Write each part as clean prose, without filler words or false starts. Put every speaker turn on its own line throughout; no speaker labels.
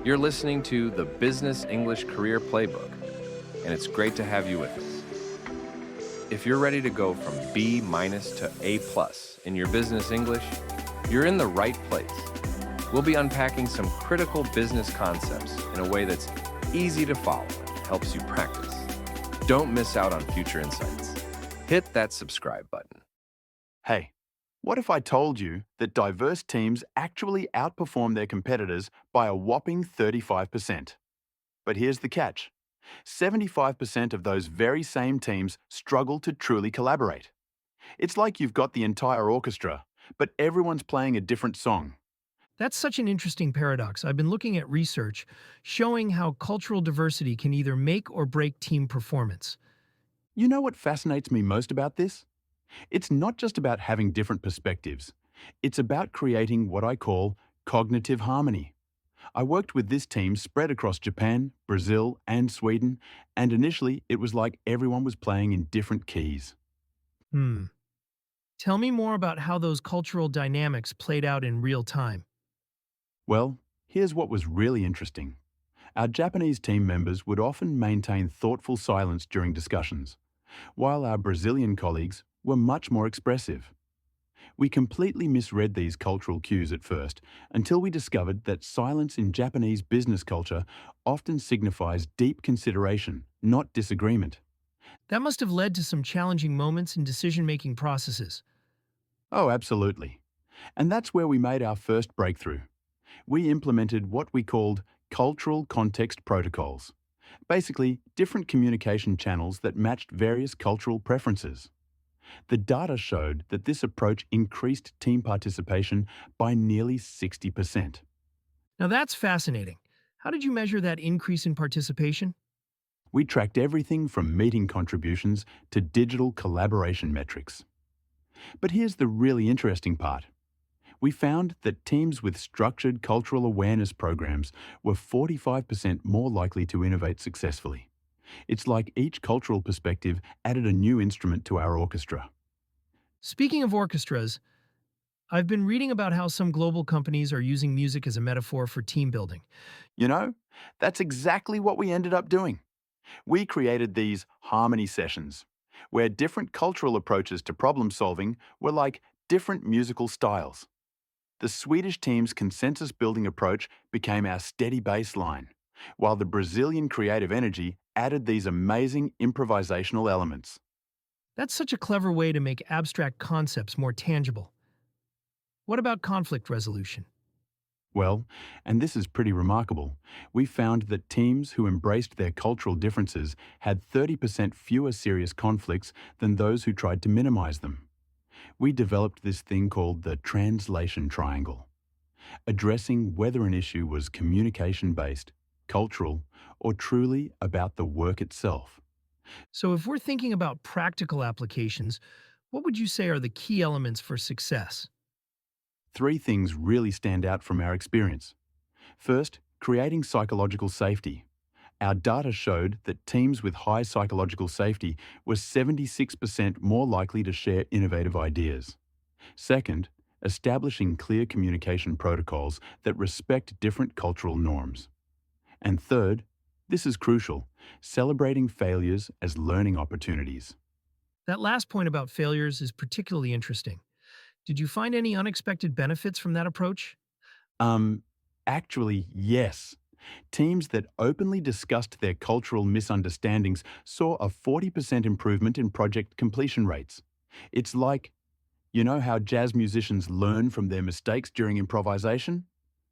You're listening to the Business English Career Playbook, and it's great to have you with us. If you're ready to go from B- to A+ in your business English, you're in the right place. We'll be unpacking some critical business concepts in a way that's easy to follow and helps you practice. Don't miss out on future insights. Hit that subscribe button.
Hey, what if I told you that diverse teams actually outperform their competitors by a whopping 35%? But here's the catch. 75% of those very same teams struggle to truly collaborate. It's like you've got the entire orchestra, but everyone's playing a different song.
That's such an interesting paradox. I've been looking at research showing how cultural diversity can either make or break team performance.
You know what fascinates me most about this? It's not just about having different perspectives. It's about creating what I call cognitive harmony. I worked with this team spread across Japan, Brazil, and Sweden, and initially it was like everyone was playing in different keys.
Hmm. Tell me more about how those cultural dynamics played out in real time.
Well, here's what was really interesting. Our Japanese team members would often maintain thoughtful silence during discussions, while our Brazilian colleagues were much more expressive. We completely misread these cultural cues at first until we discovered that silence in Japanese business culture often signifies deep consideration, not disagreement.
That must have led to some challenging moments in decision-making processes.
Oh, absolutely. And that's where we made our first breakthrough. We implemented what we called cultural context protocols. Basically, different communication channels that matched various cultural preferences. The data showed that this approach increased team participation by nearly 60%.
Now that's fascinating. How did you measure that increase in participation?
We tracked everything from meeting contributions to digital collaboration metrics. But here's the really interesting part. We found that teams with structured cultural awareness programs were 45% more likely to innovate successfully. It's like each cultural perspective added a new instrument to our orchestra.
Speaking of orchestras, I've been reading about how some global companies are using music as a metaphor for team building.
You know, that's exactly what we ended up doing. We created these harmony sessions, where different cultural approaches to problem solving were like different musical styles. The Swedish team's consensus building approach became our steady baseline, while the Brazilian creative energy added these amazing improvisational elements.
That's such a clever way to make abstract concepts more tangible. What about conflict resolution?
Well, and this is pretty remarkable, we found that teams who embraced their cultural differences had 30% fewer serious conflicts than those who tried to minimize them. We developed this thing called the translation triangle, addressing whether an issue was communication-based, cultural, or truly about the work itself.
So if we're thinking about practical applications, what would you say are the key elements for success?
Three things really stand out from our experience. First, creating psychological safety. Our data showed that teams with high psychological safety were 76% more likely to share innovative ideas. Second, establishing clear communication protocols that respect different cultural norms. And third, this is crucial, celebrating failures as learning opportunities.
That last point about failures is particularly interesting. Did you find any unexpected benefits from that approach?
Um, Actually, yes. Teams that openly discussed their cultural misunderstandings saw a 40% improvement in project completion rates. It's like, you know how jazz musicians learn from their mistakes during improvisation?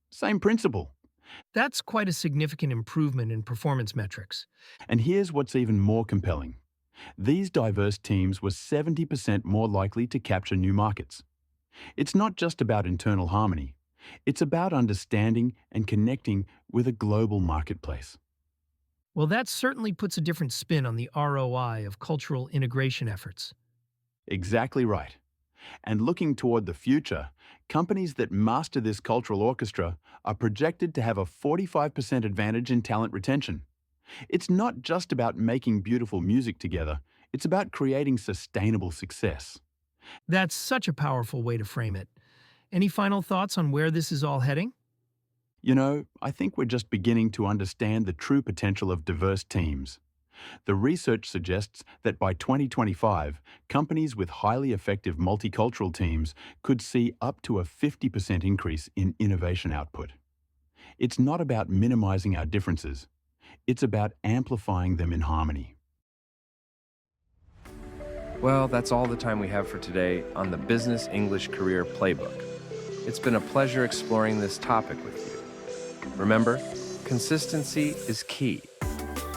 Same principle.
That's quite a significant improvement in performance metrics.
And here's what's even more compelling. These diverse teams were 70% more likely to capture new markets. It's not just about internal harmony. It's about understanding and connecting with a global marketplace.
Well, that certainly puts a different spin on the ROI of cultural integration efforts.
Exactly right. And looking toward the future, companies that master this cultural orchestra are projected to have a 45% advantage in talent retention. It's not just about making beautiful music together, it's about creating sustainable success.
That's such a powerful way to frame it. Any final thoughts on where this is all heading?
You know, I think we're just beginning to understand the true potential of diverse teams. The research suggests that by 2025, companies with highly effective multicultural teams could see up to a 50% increase in innovation output. It's not about minimizing our differences, it's about amplifying them in harmony.
Well, that's all the time we have for today on the Business English Career Playbook. It's been a pleasure exploring this topic with you. Remember, consistency is key.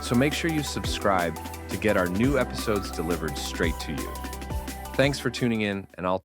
So make sure you subscribe to get our new episodes delivered straight to you. Thanks for tuning in, and I'll